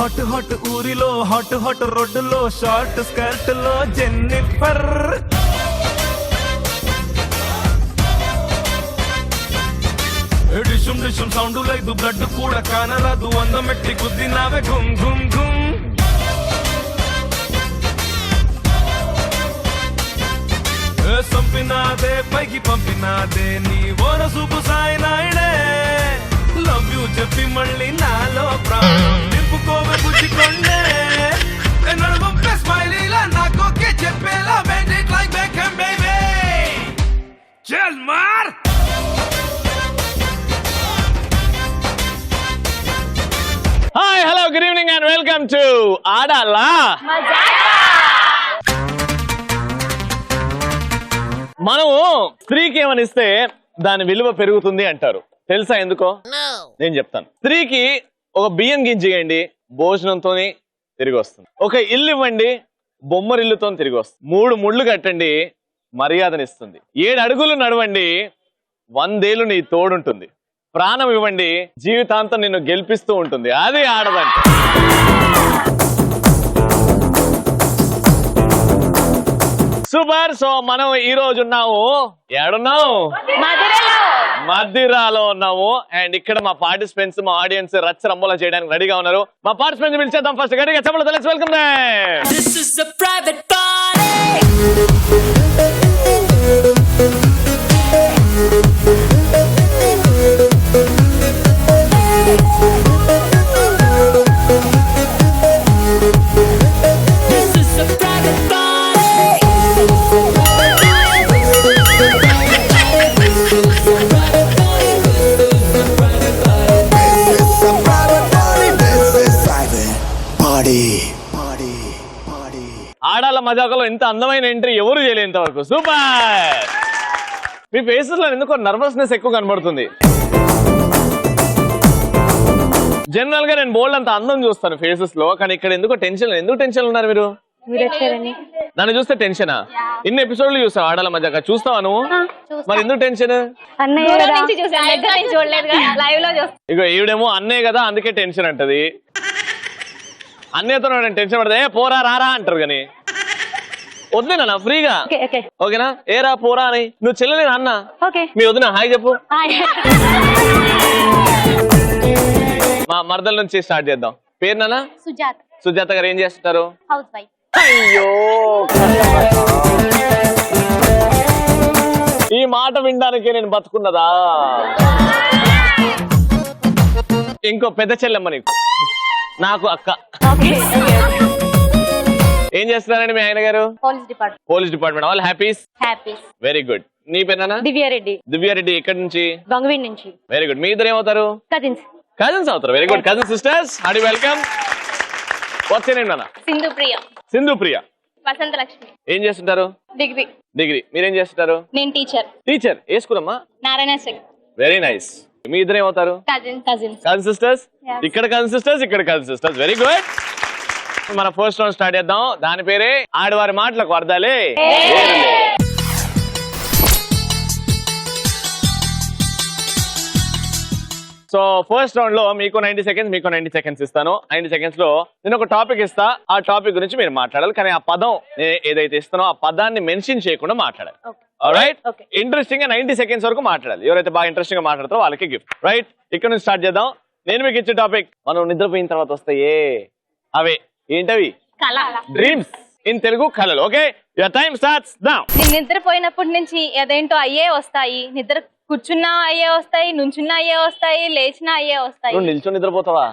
Hot hot ఊరిలో hot hot రోడ్డులో short skirt లో జెన్నిఫర్ డిషుమ్ డిషుమ్ సౌండ్ లేదు బ్లడ్ కూడా కానరాదు అందమెట్టి గుద్దినావే గుమ్ గుమ్ గుమ్ సంపినాదే పైకి పంపినాదే నీ ఓర సూపు సాయి నాయుడే లవ్ యూ చెప్పి మళ్ళీ నాలో ప్రాణం నింపుకోవే బుజ్జికొండే నడుమంపే స్మైలీలా నాకోకే చెప్పేలా made it like become baby చల్ మార్ hi hello good evening and welcome to Aadaala మనము స్త్రీకి ఏమనిస్తే దాని విలువ పెరుగుతుంది అంటారు. తెలుసా ఎందుకో? నేను చెప్తాను. స్త్రీకి ఒక బియ్యం గింజేయండి, భోజనంతో తిరిగి వస్తుంది. ఒక ఇల్లు ఇవ్వండి, బొమ్మరిల్లుతో తిరిగి వస్తుంది. 3 ముళ్ళు కట్టండి, మర్యాదనిస్తుంది. 7 అడుగులు నడవండి, 100 ఏళ్ళు నీ తోడుంటుంది. ప్రాణం ఇవ్వండి, జీవితాంతం నిన్ను గెలిపిస్తూ ఉంటుంది. అది ఆడదంటే. సూపర్. సో మనం ఈ రోజు ఉన్నాము, ఏడున్నాము, మదిరాలో ఉన్నాము. అండ్ ఇక్కడ మా పార్టిసిపెంట్స్, మా ఆడియన్స్ రచ్చరంబోలా చేయడానికి రెడీగా ఉన్నారు. మా పార్టిసిపెంట్స్ పిలిచేద్దాం. ఫస్ట్ గట్టిగా చెప్పండి. Let's welcome them. This is a private party. This is a private party. ఆడాల మజాకలో ఇంత అందమైన ఎంట్రీ ఎవరు చేయలేంత వరకు. సూపర్. మీ ఫేసెస్ లో ఎందుకో నర్వస్నెస్ ఎక్కువ కనబడుతుంది. జనరల్ గా నేను బోల్డ్ అంత అందం చూస్తాను ఫేసెస్ లో, కానీ ఇక్కడ ఎందుకో టెన్షన్. ఎందుకు టెన్షన్ ఉన్నారు మీరు? నన్ను చూస్తే టెన్షనా? ఇన్ని ఎపిసోడ్లు చూస్తావు ఆడాల మజాక, చూస్తావా నువ్వు? మరి ఎందుకు టెన్షన్? ఇగో ఈవిడేమో అన్నయ్య కదా అందుకే టెన్షన్ అంటది. అన్నయ్యతో టెన్షన్ పడతా, ఏ పోరా రారా అంటారు. కానీ వదిలేనా ఫ్రీగా? ఓకేనా? ఏరా పోరా అని. నువ్వు చెల్లెలేనా అన్న? మీ వదిన హాయ్ చెప్పు. మా మరదల నుంచి స్టార్ట్ చేద్దాం. పేరు నాన్న? సుజాత గారు ఏం చేస్తుంటారు? అయ్యో, ఈ మాట వినడానికి నేను బతుకున్నదా? ఇంకో పెద్ద చెల్లెమ్మ నీకు, నాకు అక్క. ఏం చేస్తున్నారండి మీ ఆయన గారు? Police department. All happies? Very good. నీ పేరు? దివ్యారెడ్డి. దివ్యారెడ్డి ఎక్కడి నుంచి? గంగవీడి నుంచి. Very good. మీ ఇద్దరు ఏమవుతారు? కజిన్స్ అవుతారు. Very good. Cousin sisters, hearty welcome. వచ్చేనండి నాన్న. సింధుప్రియ. వసంతలక్ష్మి. ఏం చేస్తుంటారు? డిగ్రీ. మీరేం చేస్తుంటారు? నేను టీచర్. ఏ స్కూల్ అమ్మా? నారాయణ. Very nice. మీ ఇద్దరు ఏమవుతారు? Cousin sisters. ఇక్కడ కజిన్ సిస్టర్స్, ఇక్కడ కజిన్ సిస్టర్స్. Very good. మన ఫస్ట్ రౌండ్ స్టార్ట్ చేద్దాం. దాని పేరే ఆడవారి మాటలకు అర్థాలే. సో ఫస్ట్ రౌండ్ లో మీకు 90 సెకండ్స్, మీకు 90 సెకండ్స్ ఇస్తాను. 90 సెకండ్స్ లో నేను ఒక టాపిక్ ఇస్తా. ఆ టాపిక్ గురించి మీరు మాట్లాడాలి. కానీ ఆ పదం ఏదైతే ఇస్తానో ఆ పదాన్ని మెన్షన్ చేయకుండా మాట్లాడాలి. రైట్? ఇంట్రెస్టింగ్ గా 90 సెకండ్స్ వరకు మాట్లాడాలి. ఎవరైతే బాగా ఇంట్రెస్టింగ్ గా మాట్లాడతారో వాళ్ళకి గిఫ్ట్. రైట్? ఇక్కడ నుంచి స్టార్ట్ చేద్దాం. నేను మీకు ఇచ్చే టాపిక్ మనం నిద్రపోయిన తర్వాత వస్తాయే అవే. ఏంటవి? డ్రీమ్స్. ఇన్ తెలుగు కళలు. Okay, your time starts now. నిద్రపోయినప్పటి నుంచి అదేంటో అయ్యే వస్తాయి. నిద్ర కూర్చున్నా అయ్యే వస్తాయి, నుంచున్నా అయ్యే వస్తాయి, లేచినా అయ్యే వస్తాయి. నువ్వు నిల్చొని నిద్రపోతావా?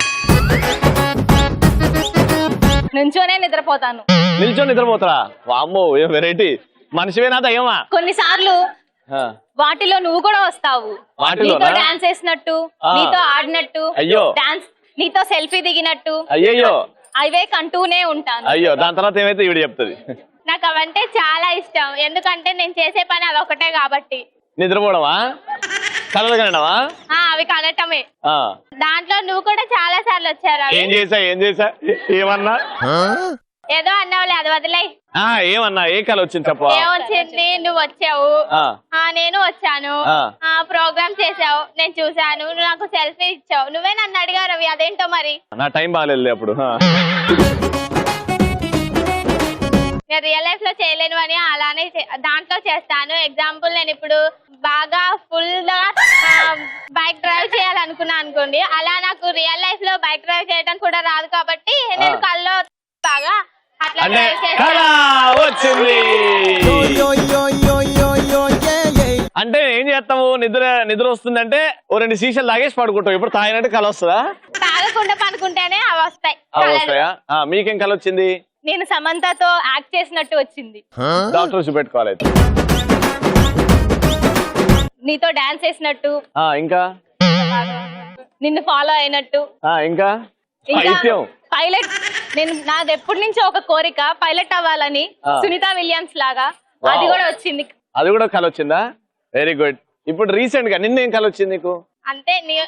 నుంచోనే నిద్రపోతాను. నిల్చొని నిద్రపోతారా? వామ్మో, ఏం వెరైటీ. మనిషివేనా దయ్యమా? కొన్నిసార్లు వాటిలో నువ్వు కూడా వస్తావు. నీతో డాన్స్ వేసినట్టు, నీతో ఆడినట్టు, డాన్స్, నీతో సెల్ఫీ దిగినట్టు. అయ్యో, అవే కంటూనే ఉంటాను. అయ్యో, దాని తర్వాత ఏమైతే ఈవిడ చెప్తుంది. నాకు అవంటే చాలా ఇష్టం. ఎందుకంటే నేను చేసే పని అదొకటే కాబట్టి. నిద్రపోవడమా? కలలు కనడమా? అవి కనటమే. దాంట్లో నువ్వు కూడా చాలా సార్లు వచ్చారు. ఏం చేసా ఏమన్నా? ఏదో అన్నావులే, అది వదిలే. ఏమన్నా ఏ కళ వచ్చింది చెప్పు. ఏమొచ్చింది? నువ్వు వచ్చావు, నేను వచ్చాను, ప్రోగ్రామ్ చేసావు, నేను చూసాను, నువ్వు నాకు సెల్ఫీ ఇచ్చావు, నువ్వే నన్ను అడిగావు రవి, అదేంటో మరి. నా టైం బాగాలేదు అప్పుడు. నేను రియల్ లైఫ్ లో చేయలేను అని అలానే దాంట్లో చేస్తాను. ఎగ్జాంపుల్, నేను ఇప్పుడు బాగా ఫుల్ గా బైక్ డ్రైవ్ చేయాలనుకున్నా అనుకోండి, అలా నాకు రియల్ లైఫ్ లో బైక్ డ్రైవ్ చేయడం కూడా రాదు కాబట్టి నేను కల్లో బాగా అట్లా డ్రైవ్ చేస్తాను. వచ్చింది. అంటే ఏం చేస్తావు? నిద్ర వస్తుందంటే ఓ 2 సీసాలు తాగేసి పడుకుంటావు. ఇప్పుడు తాగినట్టు కళ వస్తుందా? తాగకుండా పనుకుంటేనే అవి వస్తాయి. మీకేం కళ వచ్చింది? నేను సమంతతో యాక్ట్ చేసినట్టు వచ్చింది. డాక్టర్ చూపెట్టుకోవాలి. నీతో డాన్స్ చేసినట్టు, ఇంకా నిన్ను ఫాలో అయినట్టు, ఇంకా పైలట్. నేను నాది ఎప్పటి నుంచో ఒక కోరిక పైలట్ అవ్వాలని, సునీత విలియమ్స్ లాగా. అది కూడా వచ్చింది. అది కూడా కళ వచ్చిందా? Very good. ఇప్పుడు రీసెంట్ గా నిన్నేం కళ వచ్చింది నీకు?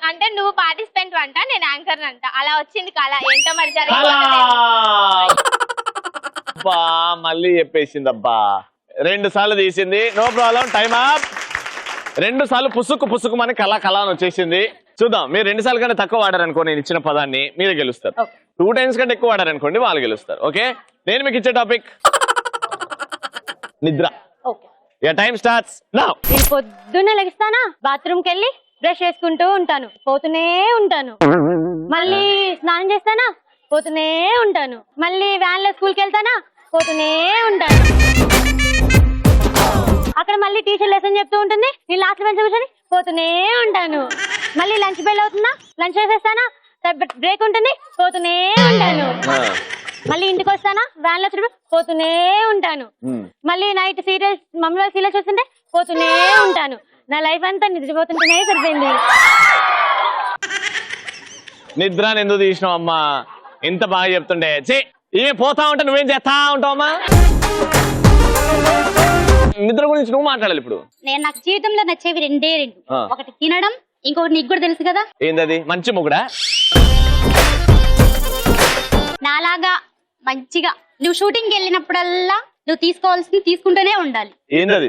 అంటే నువ్వు పార్టిసిపెంట్ అంట, నేను యాంకర్ అంట, అలా వచ్చింది కళ. ఏంటో మరి జరిగింది. మళ్ళీ చెప్పేసింది అబ్బా. 2 సార్లు తీసింది. No problem, time up. 2 సార్లు పుసుకు మన కళ అని వచ్చేసింది. చూద్దాం, మీరు 2 సార్లు కంటే తక్కువ వాడారనుకో నేను ఇచ్చిన పదాన్ని, మీరే గెలుస్తారు. 2 టైమ్స్ కంటే ఎక్కువ వాడారనుకోండి వాళ్ళు గెలుస్తారు. ఓకే, నేను మీకు ఇచ్చే టాపిక్ నిద్ర. Time starts now. నేను పొద్దున్నే లెగిస్తానా, బాత్రూమ్ కెళ్ళి బ్రష్ చేసుకుంటూ ఉంటాను, పోతూనే ఉంటాను. మళ్ళీ స్నానం చేస్తానా, పోతూనే ఉంటాను. మళ్ళీ వ్యాన్ లో స్కూల్కి వెళ్తానా, పోతూనే ఉంటాను. అక్కడ మళ్ళీ టీచర్ లెసన్ చెప్తూ ఉంటుంది, నేను లాస్ట్ బెంచ్ కూర్చొని పోతూనే ఉంటాను. మళ్ళీ లంచ్ బెల్ అవుతుందా, లంచ్ చేసేస్తానా, బ్రేక్ ఉంటుంది, పోతూనే ఉంటాను. మళ్ళీ ఇంటికి వస్తానా, వ్యాన్ లో పోతూనే ఉంటాను. మళ్ళీ నైట్ సీరియల్స్, మమ్మీ వాళ్ళు సీరియల్స్ చూస్తుంటే పోతూనే ఉంటాను. నా లైఫ్ అంతా నిద్రపోతుంటేనే సరిపోయింది. నిద్ర ఎందుకు తీసినావు అమ్మా? ఎంత బాగా చెప్తుండే. ఏ పోతా ఉంటా, నువ్వేం చేస్తా ఉంటావమ్మా? నిద్ర గురించి నువ్వు మాట్లాడాలి ఇప్పుడు. నాకు జీవితంలో నచ్చేవి 2 ఒకటి తినడం, ఇంకొకటి నీకు కూడా తెలుసు కదా. ఏంటది? మంచి మొగుడా? నాలాగా మంచిగా నువ్వు షూటింగ్ వెళ్ళినప్పుడల్లా నువ్వు తీసుకోవాల్సింది తీసుకుంటూనే ఉండాలి. ఏంటది?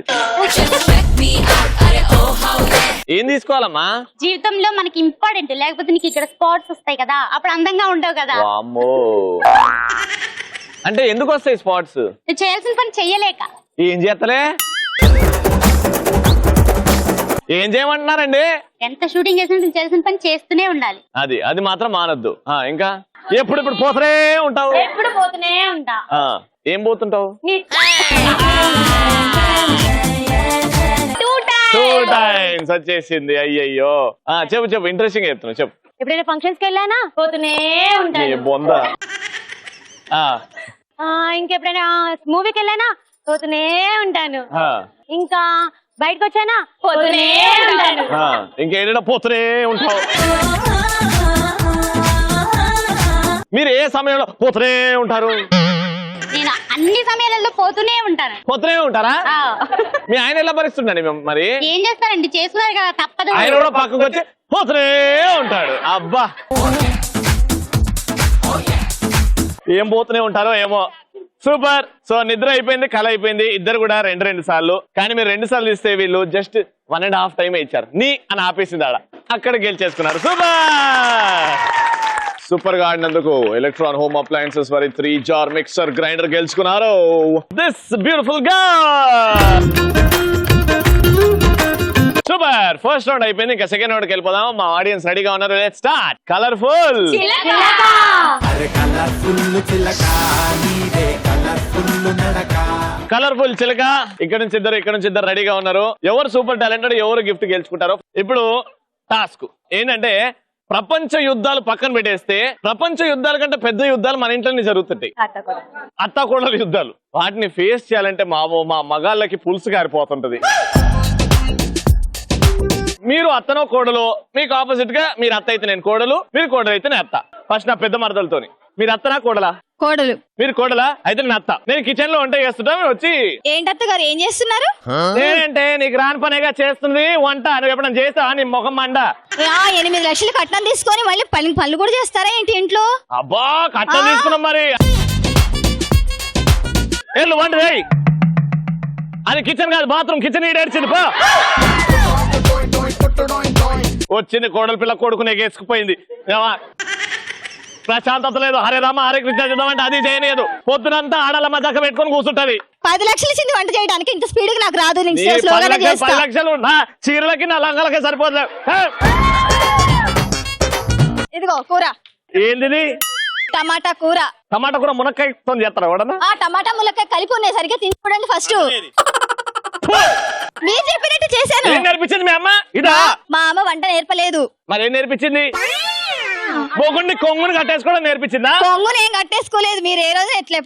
ఏం తీసుకోవాలమ్మా? జీవితంలో మనకి ఇంపార్టెంట్, లేకపోతే నీకు ఇక్కడ స్పాట్స్ వస్తాయి కదా, అప్పుడు అందంగా ఉంటావు కదా. అంటే ఎందుకు వస్తాయి స్పాట్స్? నువ్వు చేయాల్సిన పని చెయ్యలేక. ఏం చేస్తలే? ఏం చేయమంటున్నారండి? ఎంత షూటింగ్ చేసినా నువ్వు చేయాల్సిన పని చేస్తూనే ఉండాలి. అది మాత్రం మానద్దు. ఇంకా ఎప్పుడు పోతూనే ఉంటావు? ఎప్పుడు పోతూనే ఉంటా. ఏం పోతుంటావు? 2 times వచ్చేసింది. అయ్యయ్యో, చెప్పు ఇంట్రెస్టింగ్ చెప్తున్నావు, చెప్పు. ఎప్పుడైనా ఫంక్షన్స్ కి వెళ్ళానా, పోతూనే ఉంటాను. బొందా. ఇంకెప్పుడైనా మూవీకి వెళ్ళానా, పోతూనే ఉంటాను. ఇంకా బయటకు వచ్చానా, పోతూనే ఉంటాను. ఇంకేదైనా పోతూనే ఉంటావు. మీరు ఏ సమయంలో పోతూనే ఉంటారు? నేను అన్ని సమయాలలో పోతూనే ఉంటాను. పోతూనే ఉంటారా? మీ ఆయన ఎలా భరిస్తుండండి మరి? ఏం చేస్తారండి, చేస్తున్నారు కదా, తప్పదు. ఆయన కూడా పక్కకు వచ్చి పోతూనే ఉంటాడు. అబ్బా, ఏం పోతూనే ఉంటారో ఏమో. సూపర్. సో నిద్ర అయిపోయింది, కళ అయిపోయింది. ఇద్దరు కూడా 2 సార్లు. కానీ మీరు 2 సార్లు ఇస్తే వీళ్ళు జస్ట్ 1.5 టైం ఇచ్చారు. నీ అని ఆపేసింది ఆడ, అక్కడ గెలిచేసుకున్నారు. సూపర్ గా ఆడినందుకు ఎలక్ట్రాన్ హోమ్ అప్లయన్సెస్ వారి 3 జార్ మిక్సర్ గ్రైండర్ గెలుచుకున్నారు. దిస్ బ్యూటిఫుల్ గా సూపర్. ఫస్ట్ రౌండ్ అయిపోయింది, ఇంకా సెకండ్ రౌండ్కి వెళ్ళిపోదాం. మా ఆడియన్స్ రెడీగా ఉన్నారు. Let's start. కలర్ఫుల్ కలర్ఫుల్ చిలక. ఇక్కడ నుంచి ఇద్దరు రెడీగా ఉన్నారు. ఎవరు సూపర్ టాలెంటెడ్, ఎవరు గిఫ్ట్ గెలుచుకుంటారో. ఇప్పుడు టాస్క్ ఏంటంటే, ప్రపంచ యుద్ధాలు పక్కన పెట్టేస్తే ప్రపంచ యుద్ధాల కంటే పెద్ద యుద్ధాలు మన ఇంట్లోనే జరుగుతుంటాయి. అత్తాకోడల యుద్ధాలు. వాటిని ఫేస్ చేయాలంటే మా మగాళ్ళకి పులుసు గారిపోతుంటది. మీరు అత్తనో కోడలు, మీకు ఆపోజిట్ గా మీరు అత్త అయితే నేను కోడలు, మీరు కోడలు అయితే నేను అత్త. ఫస్ట్ నా పెద్ద మరదలతోని. మీరు అత్తనా కోడలా? కోడలు. మీరు కోడలా? అయితే నేను అత్త. నేను కిచెన్ లో వంట చేస్తుంటా, మీరు వచ్చి ఏంటత్త గారు ఏం చేస్తున్నారు? నేనంటే నీకు రాని పనేగా చేస్తుంది వంట. నువ్వు ఎప్పుడైనా చేస్తావా? నీ ముఖం మండ. 8 లక్షలు కట్నం తీసుకొని మళ్ళీ పనులు కూడా చేస్తారా ఏంటి ఇంట్లో? అబ్బా, కట్నం తీసుకున్నాం మరి. వెళ్ళు వంట చేయి. అది కిచెన్ కాదు, బాత్రూమ్. కిచెన్ ఏడ్చింది పో. వచ్చింది కోడలి పిల్ల కొడుకు ఎగేసుకుపోయింది. ప్రశాంతత లేదు. హరే రామ హరే కృష్ణ చేద్దామంటే అది చేయలేదు. పొద్దునంతా ఆడాల మధ్య పెట్టుకొని కూర్చుంటది. 10 లక్షలు ఇచ్చింది వంట చేయడానికి, ఇంత స్పీడ్ నాకు రాదు. నేను నీ స్లోగానే 10 చేస్తా. లక్షలు నా చీరలకి నా లంగాలకి సరిపోతుంది. ఇదిగో కూర. ఏంది? టమాటా కూర. టమాటా కూర మునక్కాయతో చేస్తారా ఎవడన్నా? ఆ టమాటా ములక్కాయ కలిపి ఉన్నాయి, సరిగ్గా తిని చూడండి ఫస్ట్. మీరు చెప్పినట్టు చేశాను. ఏం నేర్పించింది మీ అమ్మ? ఇదా? మా అమ్మ వంట నేర్పలేదు. మరి ఏం నేర్పించింది? బొగుండి కొంగుని కట్టేసుకోవడం నేర్పించిందా? కొంగుని ఏం కట్టేసుకోలేదు. మీరు ఏ రోజు ఎట్లా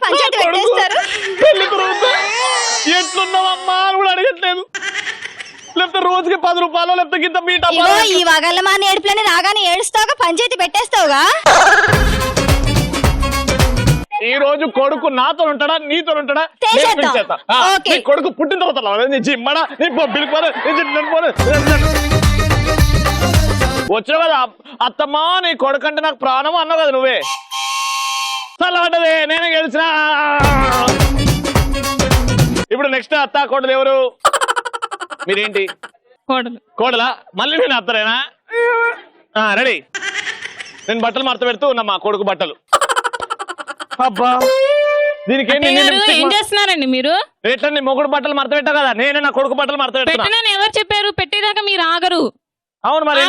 పంచాయతీ పెట్టేస్తారు. ఎట్లున్నావమ్మా అని కూడా అడగట్లేదు. లేకపోతే రోజుకి 10 రూపాయలు లేకపోతే గింత మీట. ఇగో ఈ వగల్లమా ఏడుపులని రాగానే ఏడుస్తావుగా, పంచాయతీ పెట్టేస్తావుగా. ఈ రోజు కొడుకు నాతో ఉంటాడా నీతో ఉంటాడా? చేసేద్దాం. ఓకే. నీ కొడుకు పుట్టిన తర్వాత జిమ్మడా నీ బొబ్బిలి వచ్చావు కదా అత్తమ్మా, నీ కొడుకు అంటే నాకు ప్రాణం అన్నావు కదా నువ్వే. చల్లబడ్డదే, నేనే గెలిచినా. ఇప్పుడు నెక్స్ట్ అత్త కోడలు ఎవరు? మీరేంటి? కోడలా? మళ్ళీ నేను అత్తరేనా? రెడీ. నేను బట్టలు మడత పెడుతూ ఉన్నా మా కొడుకు బట్టలు. అబ్బా దీనికి ఏం చేస్తున్నారండి మీరు? రేట్లన్నీ మొగుడు బట్టలు మడత పెట్టావు కదా, నేనే నా కొడుకు బట్టలు మడత పెట్టినా. ఎవరు చెప్పారు? పెట్టేదాకా మీరు ఆగరు. అవును మరి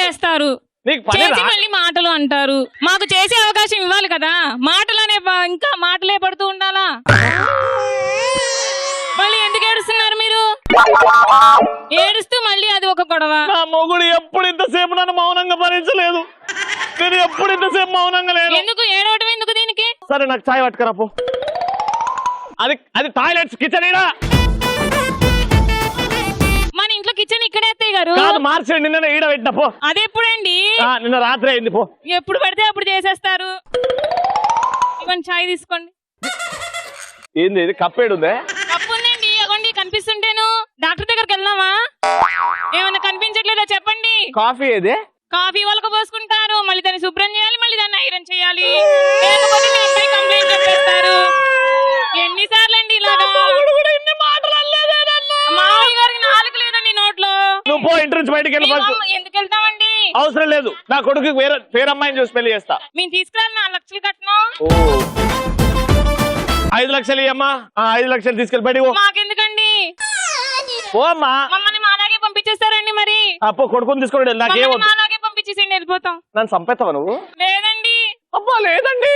చేస్తారు. మళ్ళీ మాటలు అంటారు. మాకు చేసే అవకాశం ఇవ్వాలి కదా. మాటలనే ఇంకా మాటలే పడుతూ ఉండాలా? మళ్ళీ ఎందుకు ఏడుస్తున్నారు మీరు? ఏడుస్తూ మళ్ళీ అది ఒక గొడవ. నా మొగుడు ఎప్పుడు ఇంతసేపు నన్ను మౌనంగా భరించలేదు. నేను ఎప్పుడు ఇంతసేపు మౌనంగా లేదు. ఎందుకు ఏడవటం? ఎందుకు దీనికి? సరే నాకు చాయ్ పట్టుకురా పో. అది టాయిలెట్స్ కిచెన్ ఈడ. మన ఇంట్లో కిచెన్ ఇక్కడే అత్తయ్య గారు. కాదు మార్చండి, నిన్న ఈడ పెట్టిన పో. అది ఎప్పుడండి? నిన్న రాత్రి అయింది పో. ఎప్పుడు పడితే అప్పుడు చేసేస్తారు. ఇవ్వండి చాయ్ తీసుకోండి. ఏంది ఇది? కప్పేడుందే? కప్పు ఉందండి, అగోండి కనిపిస్తుంటేను. డాక్టర్ దగ్గరికి వెళ్దామా? ఏమన్నా కనిపించట్లేదా చెప్పండి. కాఫీ ఏదే? కాఫీ వాళ్ళకు పోసుకుంటారు, మళ్ళీ దాన్ని శుభ్రం చేయాలి, మళ్ళీ దాన్ని ఐరన్ చేయాలి. లేకపోతే మీ అబ్బాయి కంప్లైంట్ చెప్పేస్తారు. ఎన్నిసార్లు అండి ఇలాగా? మామయ్య గారికి నాలుగు లేదండి నోట్లో. నువ్వు పో, ఇంటి నుంచి బయటికి వెళ్ళి. ఎందుకు వెళ్తామండి? అవసరం లేదు, నా కొడుకు వేరే అమ్మాయిని చూసి పెళ్లి చేస్తా. మేము తీసుకురాలి 4 లక్షలు కట్టను. 5 లక్షలు ఇయ్యమ్మా. 5 లక్షలు తీసుకెళ్ళి బయటికి. మాకెందుకండి? ఓ అమ్మా, మమ్మల్ని మాలాగే పంపించేస్తారండి. మరి అప్పో కొడుకుని తీసుకోండి. నాకేమో మాలాగే పంపించేసి వెళ్ళిపోతాం. నన్ను చంపేస్తావా నువ్వు? లేదండి. అబ్బా లేదండి,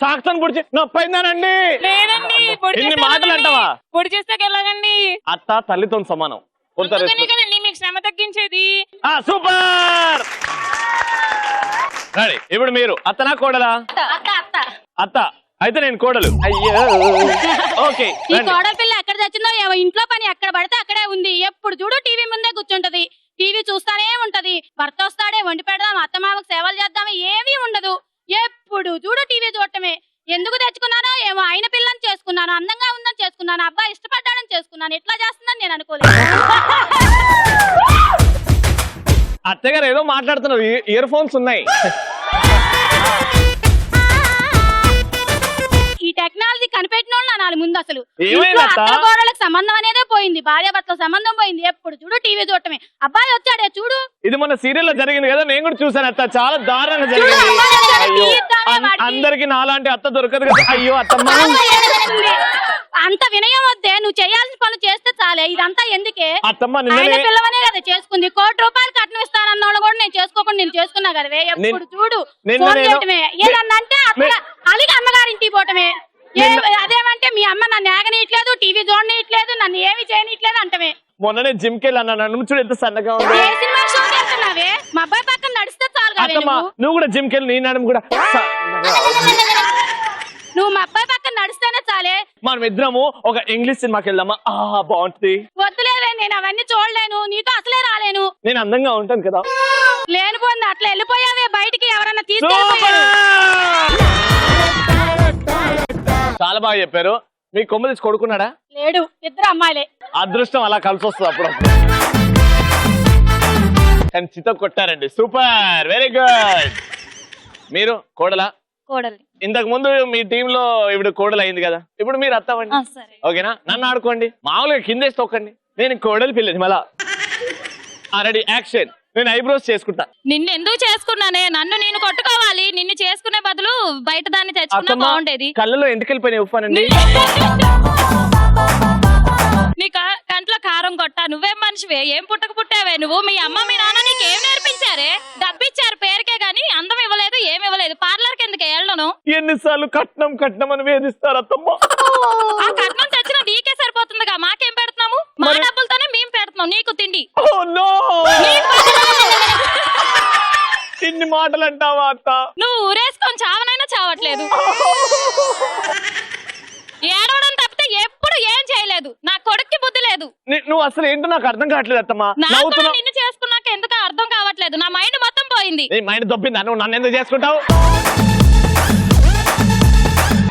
సాక్తాను పొడి నొప్పైందానండి. లేదండి. ఎన్ని మాటలు అంటావా? పొడి చేస్తే ఎలాగండి? అత్త తల్లితో సమానం. కదండి మీకు శ్రమ తగ్గించేది. సూపర్. రెడీ. ఇప్పుడు మీరు అత్తనా కోడలా? అత్త. అయితే నేను కోడలు. అయ్యో ఓకే. ఈ కోడల పిల్ల ఎక్కడ తెచ్చిందో ఇంట్లో పని ఎక్కడ పడితే అక్కడే ఉంది. ఎప్పుడు చూడు టీవీ ముందే కూర్చుంటది. టీవీ చూస్తానే ఉంటది. భర్త వస్తాడే వండి పెడదాం, అత్తమామకు సేవలు చేద్దాం, ఏమీ ఉండదు. ఎప్పుడు చూడు టీవీ చూడటమే. ఎందుకు తెచ్చుకున్నానో ఏమో. ఆయన పిల్లని చేసుకున్నాను, అందంగా ఉందని చేసుకున్నాను, అబ్బాయి ఇష్టపడ్డాడని చేసుకున్నాను. ఇట్లా చేస్తుందని నేను అనుకోలేదు. అత్తగారు ఏదో మాట్లాడుతున్నారు, ఇయర్ ఫోన్స్ ఉన్నాయి. ఈ టెక్నాలజీ కనిపెట్టిన వాళ్ళు ముందు అసలు ఏమైందత్త? అత్తగోడలకు సంబంధం అనేదే పోయింది. భార్య భర్తల సంబంధం పోయింది. ఎప్పుడు చూడు టీవీ చూడటమే. అబ్బాయి వచ్చాడే చూడు. ఇది మన సీరియల్ లో జరిగింది కదా, నేను కూడా చూసాను అత్త. చాలా దారుణంగా జరిగింది. అయ్యో అందరికి నాలాంటి అత్త దొరకదు కదా. అయ్యో అత్తమ్మ, అంత వినయం వద్దే. నువ్వు చేయాల్సిన పనులు చేస్తే చాలే. ఇదంతా ఎందుకే? అత్తమ్మ ఆయన పిల్లవనే కదా చేసుకుంది. 1 కోటి రూపాయలు కట్నం ఇస్తానన్న కూడా నేను చేసుకోకుండా నేను చేసుకున్నా కదవే. ఎప్పుడు చూడు ఫోన్ చేయటమే. ఏదన్నా అంటే అలిగి అమ్మగారింటికి పోవటమే. అదేమంటే మీ అమ్మ నన్ను ఏగనీయట్లేదు, టీవీ చూడనీయట్లేదు, నన్ను ఏమి చేయనీయట్లేదు అంటమే. మొన్ననే జిమ్ కి వెళ్ళాను, నన్ను చూడు ఎంత సన్నగా ఉంది. ఏ సినిమా షో చేస్తున్నావే? మా అబ్బాయి పక్కన నడిస్తే చాలు కదా. నువ్వు కూడా జిమ్ కి వెళ్ళి నీ నడుము కూడా. నువ్వు మా అబ్బాయి పక్కన నడిస్తేనే చాలే. మనం ఇద్దరము ఒక ఇంగ్లీష్ సినిమాకి వెళ్దామా? బాగుంటుంది. వద్దులేవే, నేను అవన్నీ చూడలేను. నీతో అసలే రాలేను. నేను అందంగా ఉంటాను కదా. లేనిపోయింది అట్లా వెళ్ళిపోయావే బయటికి. ఎవరన్నా తీసుకెళ్ళిపోయారు. చాలా బాగా చెప్పారు. మీ కొమ్మ తీసి కొడుకున్నాడా? లేడు, 2 అమ్మాయిలే. అదృష్టం అలా కలిసి వస్తుంది అప్పుడప్పుడు. కానీ చిత్త కొట్టారండి. Super, very good. మీరు కోడలా? కోడలి. ఇంతకు ముందు మీ టీమ్ లో ఇప్పుడు కోడలు అయింది కదా, ఇప్పుడు మీరు అత్తవండి. సరే. ఓకేనా? నన్ను ఆడుకోండి, మామూలుగా కిందేసి తొక్కండి. నేను కోడలి పిల్లని మళ్ళా. Ready, action. నేను ఐబ్రోస్ చేసుకుంటా. నిన్ను ఎందుకు చేసుకున్నానే? నన్ను నేను కొట్టుకోవాలి. నిన్ను చేసుకునే బదులు బయట దాన్ని తెచ్చుకున్నా బాగుండేది. కళ్ళలో ఎందుకు వెళ్ళిపోయినాయి ఉఫానండి? నీ కంట్లో కారం కొట్టా. నువ్వేం మనిషివే? ఏం పుట్టక పుట్టావే నువ్వు? మీ అమ్మ మీ నాన్న నీకు ఏం నేర్పించారే? డబ్బిచ్చారు పేరుకే గాని అందం ఇవ్వలేదు, ఏం ఇవ్వలేదు. పార్లర్ కి ఎందుకు వెళ్ళను? ఎన్నిసార్లు కట్నం కట్నం అని వేధిస్తారు అత్తమ్మ. ఆ కట్నం తెచ్చిన నీకే సరిపోతుందిగా, మాకేం పెడుతున్నాము? మా డబ్బులతోనే మేము పెడుతున్నాం నీకు తిండి. Oh, no! ఇన్ని మాటలు అంటావా అత్త? నువ్వు ఊరేసుకొని చావనైనా చావట్లేదు. ఏడవడం తప్పితే ఎప్పుడు ఏం చేయలేదు. నా కొడుక్కి బుద్ధి లేదు. నువ్వు అసలు ఏంటో నాకు అర్థం కావట్లేదు అత్తమ్మా. నిన్ను చేసుకున్నాక ఎందుకు అర్థం కావట్లేదు. నా మైండ్ మొత్తం పోయింది. నీ మైండ్ దొబ్బిందా? నువ్వు నన్ను ఎందుకు చేసుకుంటావు?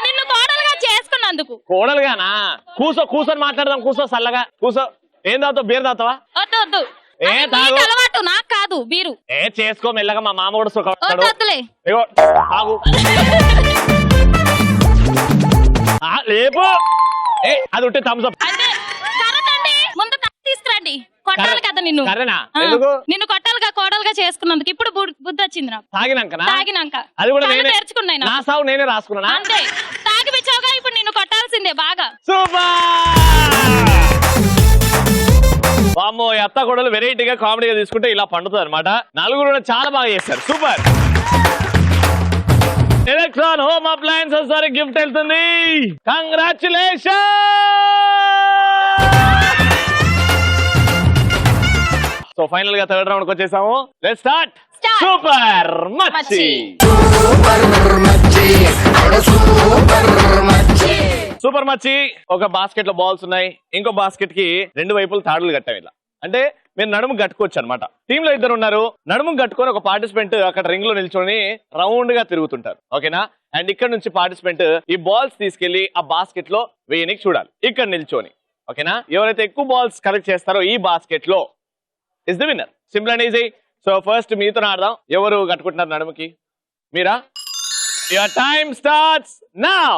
నిన్ను కోడలుగా చేసుకున్నందుకు. కోడలుగానా? కూర్చొని మాట్లాడదాం. కూర్చో, చల్లగా కూర్చో. ఏం తాగుతావు? బీర్ తాగుతావా? వద్దు వద్దు. తాగు. అలవాటు నాకు కాదు బీరు. చేసుకో మెల్లగా. మా మామ కూడా వద్దులే. ఆగు. లేపు. అది ఉంటే థమ్స్ అప్. ముందు తీసుకురండి. కొట్టాలి కదా నిన్ను. నిన్ను కొట్టాలిగా కోడలుగా చేసుకున్నందుకు. ఇప్పుడు బుద్ధి వచ్చింది నాకు. తాగినాక అది కూడా తెరుచుకున్నాయి. నా సాగు నేనే రాసుకున్నా. అంతే. తాగి పిచ్చావుగా ఇప్పుడు నిన్ను కొట్టాల్సిందే బాగా. వామ్మో, అత్త కొడలు వెరైటీగా కామెడీగా తీసుకుంటే ఇలా పండుతుంది అనమాట. నలుగురు చాలా బాగా చేశారు. సూపర్. ఎలక్ట్రాన్ హోమ్ అప్లయన్సెస్ వారి గిఫ్ట్ వెళ్తుంది. కంగ్రాచులేషన్. సో ఫైనల్ గా థర్డ్ రౌండ్ కి వచ్చేసాము. Let's start. సూపర్ మచ్చి. సూపర్ మచ్చి. ఒక బాస్కెట్ లో బాల్స్ ఉన్నాయి. ఇంకో బాస్కెట్ కి రెండు వైపులు తాడులు కట్టాం. ఇలా అంటే మీరు నడుము కట్టుకోవచ్చు అనమాట. టీమ్ లో ఇద్దరు ఉన్నారు. నడుము కట్టుకొని ఒక పార్టిసిపెంట్ అక్కడ రింగ్ లో నిల్చొని రౌండ్ గా తిరుగుతుంటారు. ఓకేనా? అండ్ ఇక్కడ నుంచి పార్టిసిపెంట్ ఈ బాల్స్ తీసుకెళ్లి ఆ బాస్కెట్ లో వేయనికి చూడాలి, ఇక్కడ నిల్చొని. ఓకేనా? ఎవరైతే ఎక్కువ బాల్స్ కలెక్ట్ చేస్తారో ఈ బాస్కెట్ లో is the winner. Simple and easy. So first మీతో ఆడదాం. ఎవరు కట్టుకుంటున్నారు నడుముకి? మీరా? Your time starts now.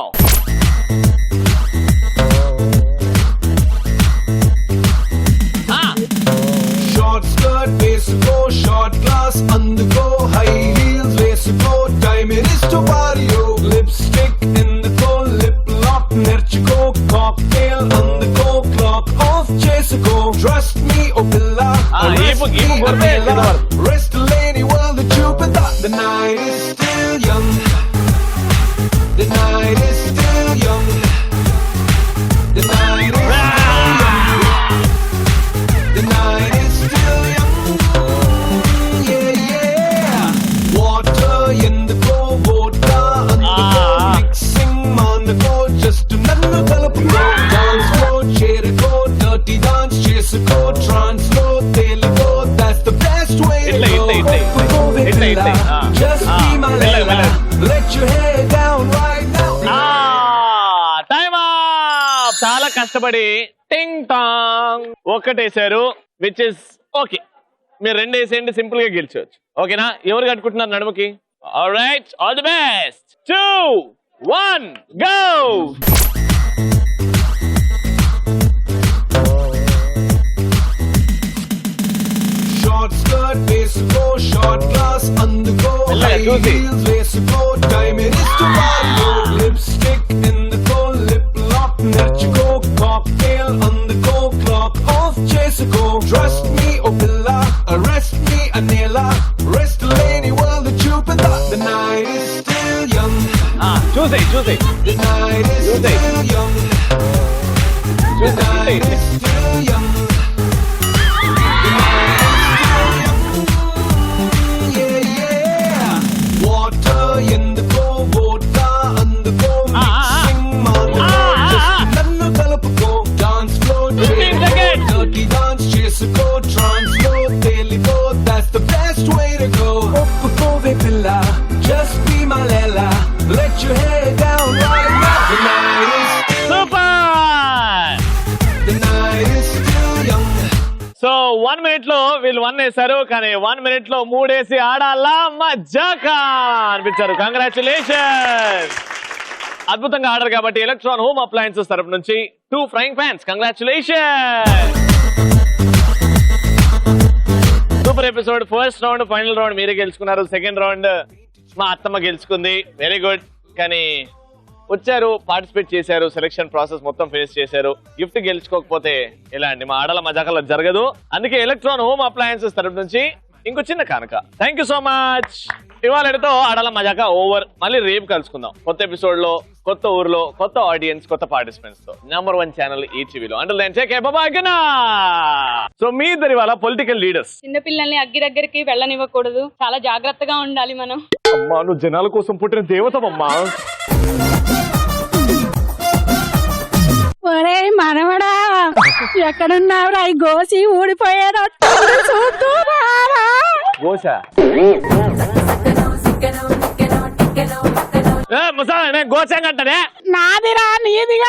Short skirt, వేసుకో, షార్ట్ గ్లాస్ అందుకో, హై హీల్స్ వేసుకో, టైం ఇస్ టు పారియో, లిప్స్టిక్ ఎందుకో, లిప్ లాక్ నేర్చుకో, కాక్టైల్ అందుకో, క్లాక్ ఆఫ్ చేసుకో, ట్రస్ట్ మీ ఓ పిల్ల, రెస్ట్ లేని వరల్డ్ చూపితా. The night is still young, the night is still young, the night is the night is still young, yeah, yeah. Water in the cold, vodka and the cold, mixing on the cold, just to nannu kalapuko. Dance floor, cheruko, dirty dance, chesuko, trance lo, telugo, that's the best way to go. Just be my lady, let your hair down right now. Time up. చాలా కష్టపడి టింగ్ Tang ఒక్కటేశారు, which is okay. మీరు రెండు వేసేయండి, simple గా గెలిచవచ్చు. ఓకేనా? ఎవరు కట్టుకుంటున్నారు నడుముకి? Alright, all the best. 2, 1 go. Short skirt, వేసుకో, షార్ట్ గ్లాస్ అందుకో, హై హీల్స్ వేసుకో, టైం ఇస్ టు పారియో, లిప్స్టిక్ ఎందుకో, లిప్ లాక్ నేర్చుకో, కాక్టైల్ అందుకో, క్లాక్ ఆఫ్ చేసుకో, ట్రస్ట్ మీ ఓ పిల్ల, అరెస్ట్ మీ అనేలా, రెస్ట్ లేని వరల్డ్ చూపితా. The night is still young, చూసే the night is still young, the night is still young, the night is still young, yeah, yeah. Water in the cold, vodka and the cold, mixing on the cold, just nannu kalapuko. Dance floor, dirty dance, chesuko, trance lo, telugo, that's the best way to go. Oppukove pilla, just be my lela, let your hair down right now. The night is super. the night is still young. So 1 minute లో వీళ్ళు 1 వేశారు, కానీ 1 minute లో 3 వేసి ఆడాలా మజాకా అనిపించారు. Congratulation. అద్భుతంగా ఆడారు కాబట్టి ఎలక్ట్రాన్ హోమ్ అప్లయన్సెస్ తరపు నుంచి 2 frying pans. Congratulation. Super episode. First round final round మీరే గెలుచుకున్నారు. సెకండ్ రౌండ్ మా అత్తమ్మ గెలుచుకుంది. Very good. కానీ వచ్చారు, పార్టిసిపేట్ చేశారు, సెలక్షన్ ప్రాసెస్ మొత్తం ఫేస్ చేశారు. గిఫ్ట్ గెలుచుకోకపోతే ఎలా అండి? మా ఆడల మజాకలో జరగదు. అందుకే ఎలక్ట్రాన్ హోమ్ అప్లయన్సెస్ తరపు నుంచి ఇంకో చిన్న కానుక. Thank you so much. ఇవాళతో ఆడాల మజాక ఓవర్. మళ్ళీ రేపు కలుసుకుందాం కొత్త ఎపిసోడ్ లో, కొత్త ఊర్లో, కొత్త ఆడియన్స్, కొత్త పార్టిసిపెంట్స్ తో. నెంబర్ 1 ఛానల్ ఈటీవీలో. అంటే then take care. Bye bye. Good night. So మీ ఇద్దరి వాళ్ళ పొలిటికల్ లీడర్స్. చిన్న పిల్లల్ని అగ్గి దగ్గరికి వెళ్ళనివ్వకూడదు, చాలా జాగ్రత్తగా ఉండాలి మనం. అమ్మా, నువ్వు జనాల కోసం పుట్టిన దేవతమ్మా. ఒరే మనవడా, ఎక్కడున్నావురా? ఈ గోసి ఊడిపోయేటట్టు గోసా ముసా గోసంగంటనే నాదిరా నీదిగా